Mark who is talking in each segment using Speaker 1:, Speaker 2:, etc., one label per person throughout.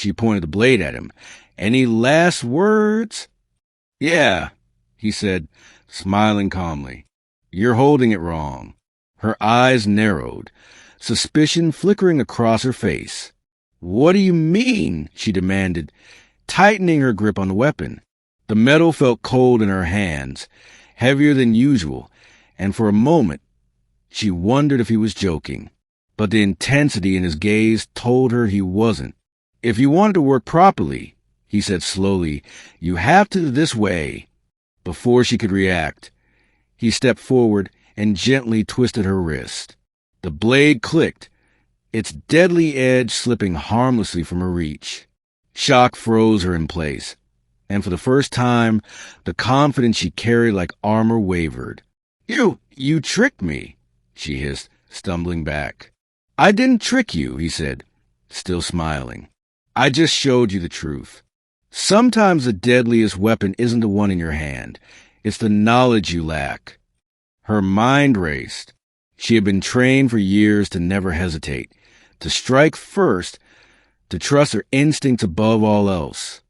Speaker 1: She pointed the blade at him. "Any last words?" "Yeah," he said, smiling calmly. "You're holding it wrong." Her eyes narrowed, suspicion flickering across her face. "What do you mean?" she demanded, tightening her grip on the weapon. The metal felt cold in her hands, heavier than usual, and for a moment she wondered if he was joking. But the intensity in his gaze told her he wasn't. "If you wanted to work properly," he said slowly, "you have to this way." Before she could react, he stepped forward and gently twisted her wrist. The blade clicked, its deadly edge slipping harmlessly from her reach. Shock froze her in place, and for the first time, the confidence she carried like armor wavered. You tricked me," she hissed, stumbling back. "I didn't trick you," he said, still smiling. "I just showed you the truth. Sometimes the deadliest weapon isn't the one in your hand. It's the knowledge you lack." Her mind raced. She had been trained for years to never hesitate, to strike first, to trust her instincts above all else.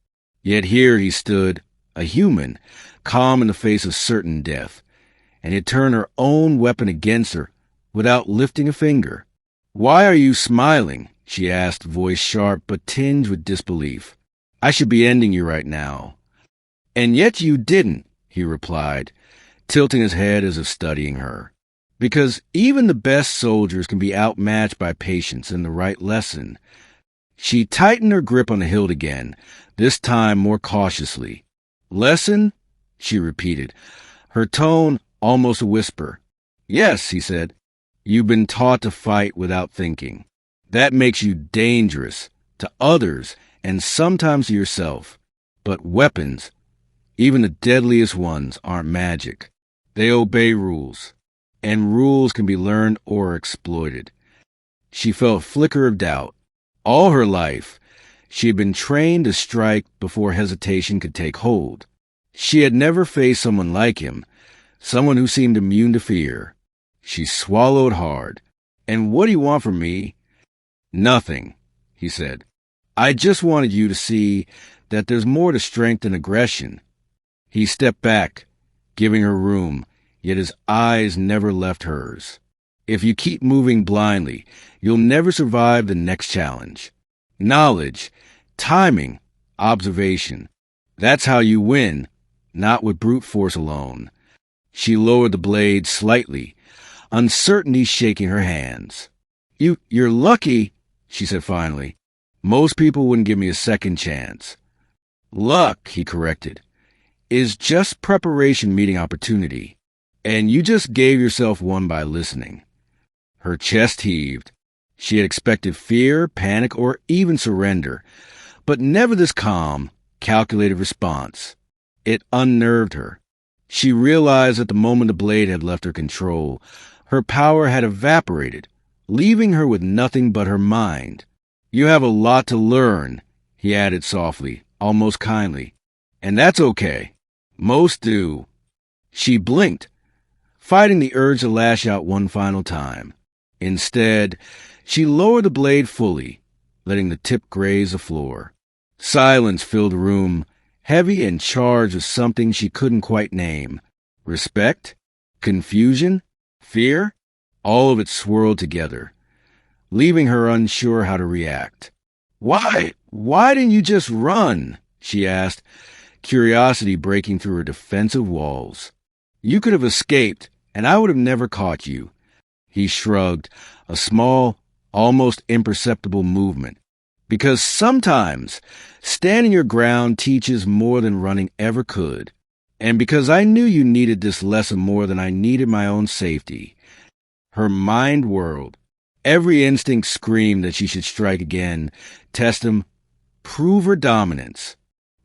Speaker 1: Yet here he stood, a human, calm in the face of certain death, and he had turned her own weapon against her without lifting a finger. "Why are you smiling?" she asked, voice sharp but tinged with disbelief. "I should be ending you right now." "And yet you didn't," he replied, tilting his head as if studying her. "Because even the best soldiers can be outmatched by patience and the right lesson." She tightened her grip on the hilt again, this time more cautiously. "Lesson?" she repeated, her tone almost a whisper. "Yes," he said. "You've been taught to fight without thinking. That makes you dangerous to others and sometimes to yourself. But weapons, even the deadliest ones, aren't magic. They obey rules, and rules can be learned or exploited." She felt a flicker of doubt. All her life, she had been trained to strike before hesitation could take hold. She had never faced someone like him, someone who seemed immune to fear. She swallowed hard. "And what do you want from me?" "Nothing," he said. "I just wanted you to see that there's more to strength than aggression." He stepped back, giving her room, yet his eyes never left hers. "If you keep moving blindly, you'll never survive the next challenge. Knowledge, timing, observation. That's how you win, not with brute force alone." She lowered the blade slightly, uncertainty shaking her hands. You're lucky," she said finally. "Most people wouldn't give me a second chance." "Luck," he corrected, "is just preparation meeting opportunity. And you just gave yourself one by listening." Her chest heaved. She had expected fear, panic, or even surrender, but never this calm, calculated response. It unnerved her. She realized that the moment the blade had left her control, her power had evaporated, leaving her with nothing but her mind. "You have a lot to learn," he added softly, almost kindly. "And that's okay. Most do." She blinked, fighting the urge to lash out one final time. Instead, she lowered the blade fully, letting the tip graze the floor. Silence filled the room, heavy and charged with something she couldn't quite name. Respect? Confusion? Fear? All of it swirled together, leaving her unsure how to react. Why didn't you just run?" she asked, curiosity breaking through her defensive walls. "You could have escaped, and I would have never caught you." He shrugged, a small, almost imperceptible movement. "Because sometimes standing your ground teaches more than running ever could. And because I knew you needed this lesson more than I needed my own safety." Her mind whirled. Every instinct screamed that she should strike again, test him, prove her dominance.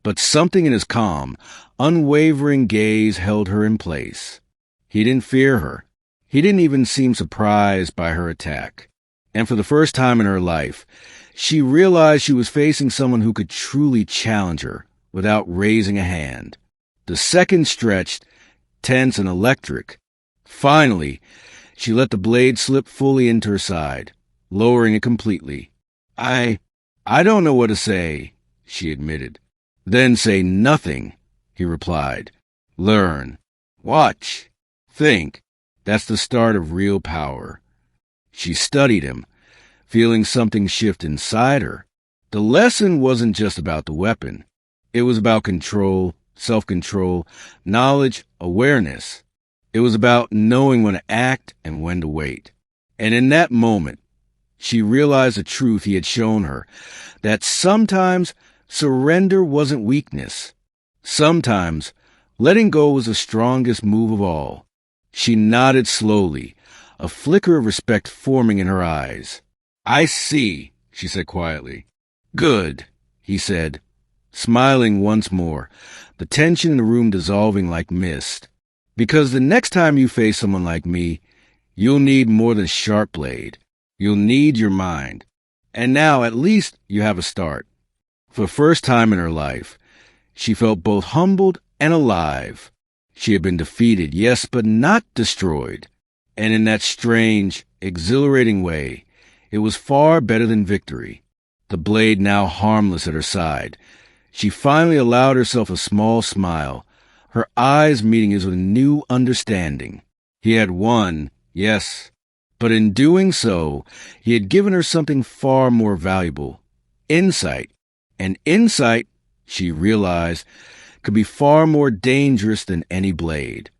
Speaker 1: But something in his calm, unwavering gaze held her in place. He didn't fear her. He didn't even seem surprised by her attack. And for the first time in her life, she realized she was facing someone who could truly challenge her without raising a hand. The seconds stretched, tense and electric. Finally, she let the blade slip fully into her side, lowering it completely. I I don't know what to say, she admitted. Then say nothing, he replied. Learn. Watch. Think. That's the start of real power. She studied him, feeling something shift inside her. The lesson wasn't just about the weapon. It was about control, self-control, knowledge, awareness. It was about knowing when to act and when to wait. And in that moment, she realized the truth he had shown her, that sometimes surrender wasn't weakness. Sometimes letting go was the strongest move of all. She nodded slowly, a flicker of respect forming in her eyes. I see, she said quietly. Good, he said, smiling once more, the tension in the room dissolving like mist. Because the next time you face someone like me, you'll need more than sharp blade. You'll need your mind. And now, at least, you have a start. For the first time in her life, she felt both humbled and alive. She had been defeated, yes, but not destroyed. And in that strange, exhilarating way, it was far better than victory. The blade now harmless at her side, she finally allowed herself a small smile, her eyes meeting his with a new understanding. He had won, yes, but in doing so, he had given her something far more valuable, insight. And insight, she realized, could be far more dangerous than any blade.